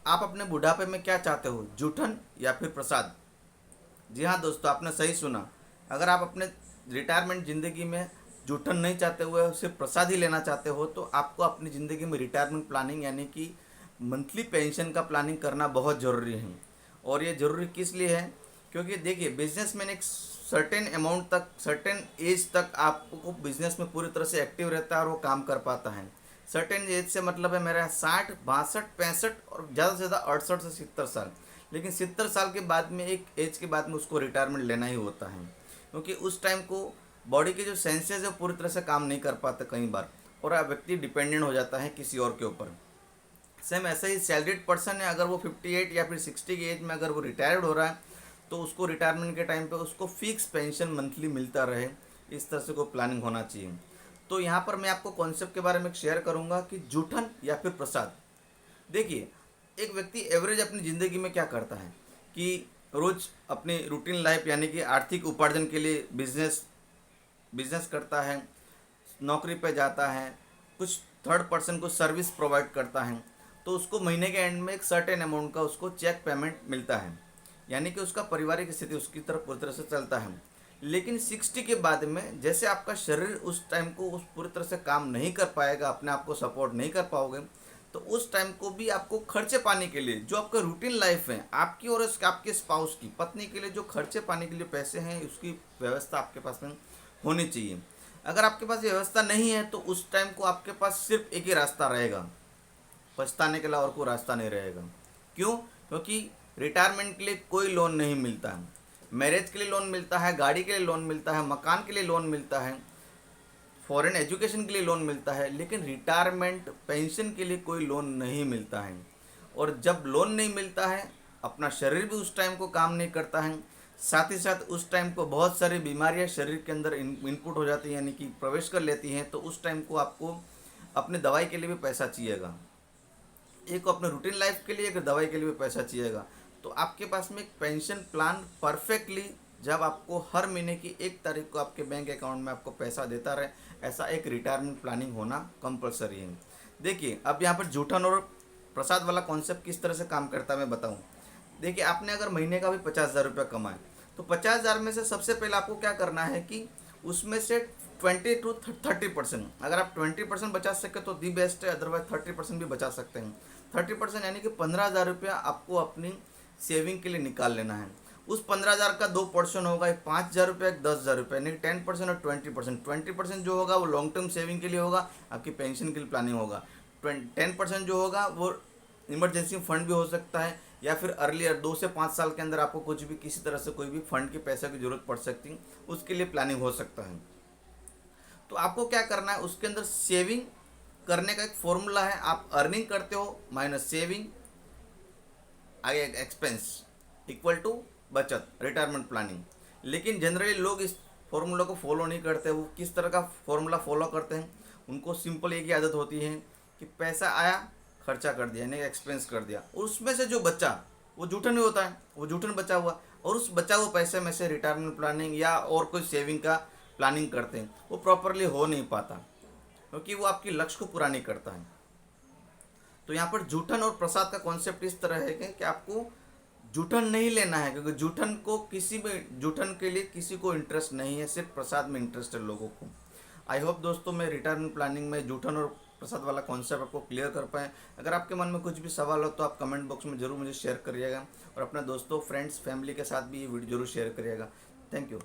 आप अपने बुढ़ापे में क्या चाहते हो, जूठन या फिर प्रसाद? जी हाँ दोस्तों, आपने सही सुना। अगर आप अपने रिटायरमेंट ज़िंदगी में जूठन नहीं चाहते हुए सिर्फ प्रसाद ही लेना चाहते हो, तो आपको अपनी ज़िंदगी में रिटायरमेंट प्लानिंग यानी कि मंथली पेंशन का प्लानिंग करना बहुत ज़रूरी है। और ये ज़रूरी किस लिए है? क्योंकि देखिए, बिजनेस में एक सर्टेन अमाउंट तक, सर्टेन एज तक आपको बिजनेस में पूरी तरह से एक्टिव रहता है और वो काम कर पाता है। सर्टेन एज से मतलब है मेरा 60, 62, 65 और ज़्यादा से ज़्यादा 68 से 70 साल। लेकिन 70 साल के बाद में, एक एज के बाद में उसको रिटायरमेंट लेना ही होता है, क्योंकि उस टाइम को बॉडी के जो सेंसेस है वो पूरी तरह से काम नहीं कर पाते कई बार, और व्यक्ति डिपेंडेंट हो जाता है किसी और के ऊपर। सेम ऐसा ही सैलरीड पर्सन है, अगर वो 58 या फिर 60 की एज में अगर वो रिटायर्ड हो रहा है, तो उसको रिटायरमेंट के टाइम पे उसको फिक्स पेंशन मंथली मिलता रहे, इस तरह से कोई प्लानिंग होना चाहिए। तो यहाँ पर मैं आपको कॉन्सेप्ट के बारे में शेयर करूँगा कि जूठन या फिर प्रसाद। देखिए, एक व्यक्ति एवरेज अपनी ज़िंदगी में क्या करता है कि रोज़ अपनी रूटीन लाइफ यानी कि आर्थिक उपार्जन के लिए बिजनेस बिजनेस करता है, नौकरी पे जाता है, कुछ थर्ड पर्सन को सर्विस प्रोवाइड करता है, तो उसको महीने के एंड में एक सर्टेन अमाउंट का उसको चेक पेमेंट मिलता है, यानी कि उसका पारिवारिक स्थिति उसकी तरफ पूरी तरह से चलता है। लेकिन 60 के बाद में जैसे आपका शरीर उस टाइम को उस पूरी तरह से काम नहीं कर पाएगा, अपने आप को सपोर्ट नहीं कर पाओगे, तो उस टाइम को भी आपको खर्चे पाने के लिए, जो आपका रूटीन लाइफ है आपकी और आपके स्पाउस की, पत्नी के लिए जो खर्चे पाने के लिए पैसे हैं, उसकी व्यवस्था आपके पास में होनी चाहिए। अगर आपके पास ये व्यवस्था नहीं है, तो उस टाइम को आपके पास सिर्फ एक ही रास्ता रहेगा, पछताने के अलावा और कोई रास्ता नहीं रहेगा। क्यों? क्योंकि रिटायरमेंट के लिए कोई लोन नहीं मिलता है। मैरिज के लिए लोन मिलता है, गाड़ी के लिए लोन मिलता है, मकान के लिए लोन मिलता है, फॉरेन एजुकेशन के लिए लोन मिलता है, लेकिन रिटायरमेंट पेंशन के लिए कोई लोन नहीं मिलता है। और जब लोन नहीं मिलता है, अपना शरीर भी उस टाइम को काम नहीं करता है, साथ ही साथ उस टाइम को बहुत सारी बीमारियां शरीर के अंदर इनपुट हो जाती हैं, यानी कि प्रवेश कर लेती हैं, तो उस टाइम को आपको अपने दवाई के लिए भी पैसा चाहिएगा, एक को अपने रूटीन लाइफ के लिए, एक दवाई के लिए भी पैसा चाहिएगा। तो आपके पास में एक पेंशन प्लान परफेक्टली, जब आपको हर महीने की 1 तारीख को आपके बैंक अकाउंट में आपको पैसा देता रहे, ऐसा एक रिटायरमेंट प्लानिंग होना कंपलसरी है। देखिए, अब यहाँ पर जूठन और प्रसाद वाला कॉन्सेप्ट किस तरह से काम करता है मैं बताऊँ। देखिए, आपने अगर महीने का भी 50,000 रुपया कमाए, तो 50,000 में से सबसे पहले आपको क्या करना है कि उसमें से 20 to 30%, अगर आप 20% बचा सके तो दी बेस्ट है, अदरवाइज 30% भी बचा सकते हैं। 30% यानी कि 15,000 रुपया आपको अपनी सेविंग के लिए निकाल लेना है। उस 15,000 का 2 पोर्शन होगा, एक 5,000 रुपया, एक 10,000 रुपया, यानी 10% और 20%। 20% जो होगा वो लॉन्ग टर्म सेविंग के लिए होगा, आपकी पेंशन के लिए प्लानिंग होगा। 10% जो होगा वो इमरजेंसी फंड भी हो सकता है, या फिर अर्लियर 2 से 5 साल के अंदर आपको कुछ भी, किसी तरह से कोई भी फंड के पैसे की जरूरत पड़ सकती है, उसके लिए प्लानिंग हो सकता है। तो आपको क्या करना है, उसके अंदर सेविंग करने का एक फॉर्मूला है। आप अर्निंग करते हो माइनस सेविंग आगे एक्सपेंस इक्वल टू बचत, रिटायरमेंट प्लानिंग। लेकिन जनरली लोग इस फॉर्मूला को फॉलो नहीं करते। वो किस तरह का फॉर्मूला फॉलो करते हैं, उनको सिंपल एक ही आदत होती है कि पैसा आया खर्चा कर दिया, यानी एक्सपेंस कर दिया, और उसमें से जो बचा वो जूठन ही होता है, वो जूठन बचा हुआ, और उस बचा हुआ पैसे में से रिटायरमेंट प्लानिंग या और कोई सेविंग का प्लानिंग करते हैं, वो प्रॉपरली हो नहीं पाता, क्योंकि वो आपकी लक्ष्य को पूरा नहीं करता है। तो यहाँ पर जूठन और प्रसाद का कॉन्सेप्ट इस तरह है कि आपको जूठन नहीं लेना है, क्योंकि जूठन को किसी में, जूठन के लिए किसी को इंटरेस्ट नहीं है, सिर्फ प्रसाद में इंटरेस्ट है लोगों को। आई होप दोस्तों, मैं रिटायरमेंट प्लानिंग में जूठन और प्रसाद वाला कॉन्सेप्ट आपको क्लियर कर पाएँ। अगर आपके मन में कुछ भी सवाल हो तो आप कमेंट बॉक्स में ज़रूर मुझे शेयर करिएगा, और अपने दोस्तों, फ्रेंड्स, फैमिली के साथ भी ये वीडियो जरूर शेयर करिएगा। Thank you.